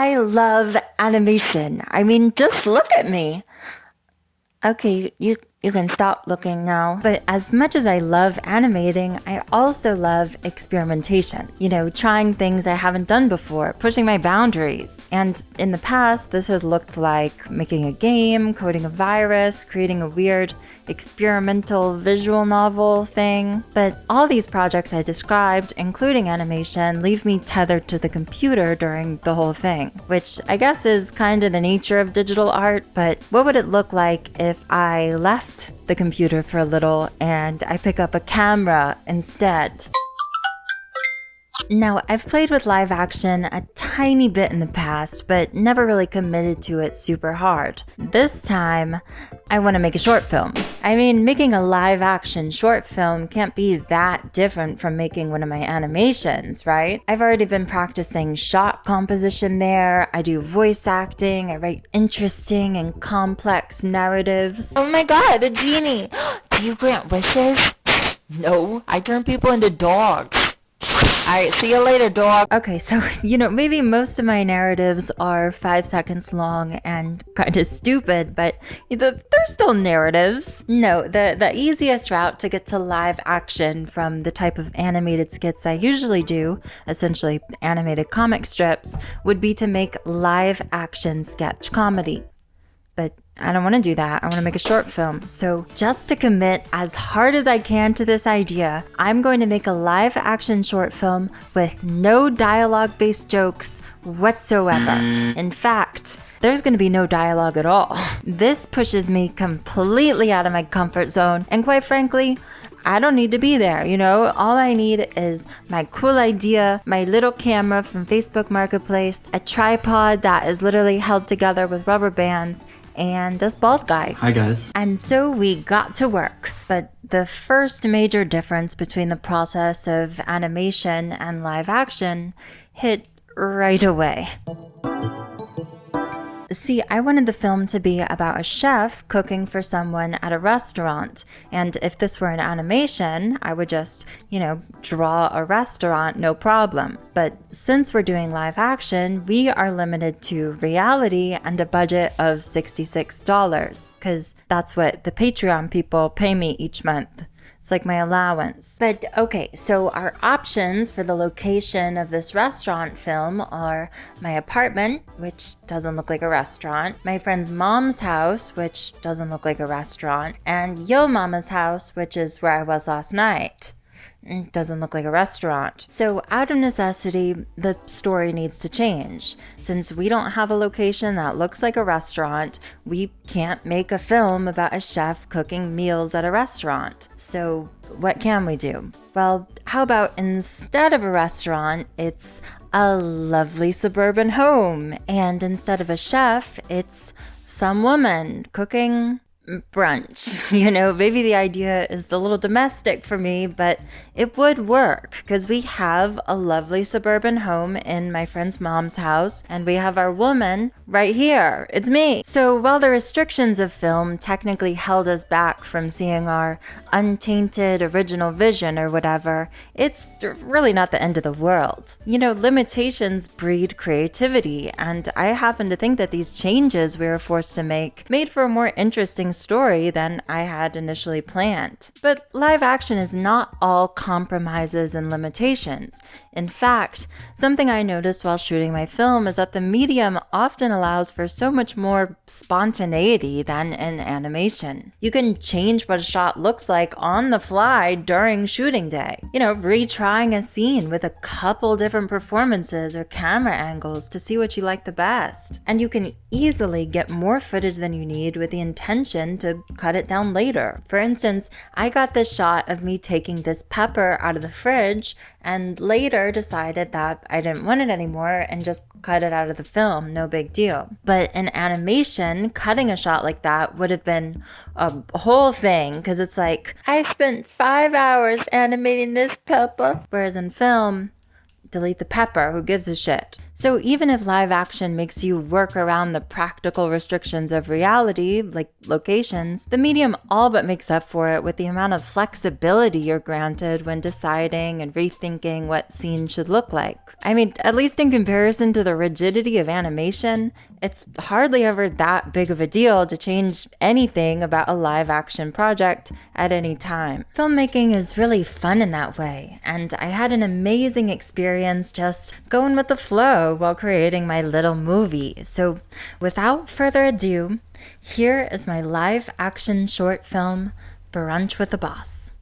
I love animation. I mean, just look at me. Okay, you can stop looking now. But as much as I love animating, I also love experimentation. Trying things I haven't done before, pushing my boundaries. And in the past, this has looked like making a game, coding a virus, creating a weird experimental visual novel thing. But all these projects I described, including animation, leave me tethered to the computer during the whole thing, which I guess is kind of the nature of digital art. But what would it look like if I left the computer for a little and I pick up a camera instead? Now, I've played with live action a tiny bit in the past, but never really committed to it super hard. This time, I want to make a short film. I mean, making a live action short film can't be that different from making one of my animations, right? I've already been practicing shot composition there, I do voice acting, I write interesting and complex narratives. Oh my god, a genie! Do you grant wishes? No, I turn people into dogs. Alright, see you later, dog. Okay, so, maybe most of my narratives are 5 seconds long and kind of stupid, but they're still narratives. No, the easiest route to get to live action from the type of animated skits I usually do, essentially animated comic strips, would be to make live action sketch comedy. But I don't want to do that. I want to make a short film. So just to commit as hard as I can to this idea, I'm going to make a live action short film with no dialogue-based jokes whatsoever. In fact, there's going to be no dialogue at all. This pushes me completely out of my comfort zone, and quite frankly, I don't need to be there, All I need is my cool idea, my little camera from Facebook Marketplace, a tripod that is literally held together with rubber bands, and this bald guy. Hi, guys. And so we got to work. But the first major difference between the process of animation and live action hit right away. See, I wanted the film to be about a chef cooking for someone at a restaurant. And if this were an animation, I would just, draw a restaurant, no problem. But since we're doing live action, we are limited to reality and a budget of $66, because that's what the Patreon people pay me each month. It's like my allowance. But okay, so our options for the location of this restaurant film are my apartment, which doesn't look like a restaurant, my friend's mom's house, which doesn't look like a restaurant, and Yo Mama's house, which is where I was last night. It doesn't look like a restaurant. So out of necessity, the story needs to change. Since we don't have a location that looks like a restaurant, we can't make a film about a chef cooking meals at a restaurant. So what can we do? Well, how about instead of a restaurant, it's a lovely suburban home. And instead of a chef, it's some woman cooking brunch. Maybe the idea is a little domestic for me, but it would work because we have a lovely suburban home in my friend's mom's house, and we have our woman right here. It's me. So while the restrictions of film technically held us back from seeing our untainted original vision or whatever, it's really not the end of the world. Limitations breed creativity, and I happen to think that these changes we were forced to make made for a more interesting story than I had initially planned. But live action is not all compromises and limitations. In fact, something I noticed while shooting my film is that the medium often allows for so much more spontaneity than in animation. You can change what a shot looks like on the fly during shooting day. Retrying a scene with a couple different performances or camera angles to see what you like the best. And you can easily get more footage than you need with the intention to cut it down later. For instance, I got this shot of me taking this pepper out of the fridge and later decided that I didn't want it anymore and just cut it out of the film, no big deal. But in animation, cutting a shot like that would have been a whole thing, because it's like, I spent 5 hours animating this pepper. Whereas in film, delete the pepper, who gives a shit? So even if live action makes you work around the practical restrictions of reality, like locations, the medium all but makes up for it with the amount of flexibility you're granted when deciding and rethinking what scenes should look like. I mean, at least in comparison to the rigidity of animation, it's hardly ever that big of a deal to change anything about a live action project at any time. Filmmaking is really fun in that way, and I had an amazing experience just going with the flow while creating my little movie. So without further ado, here is my live action short film, Brunch with the Boss.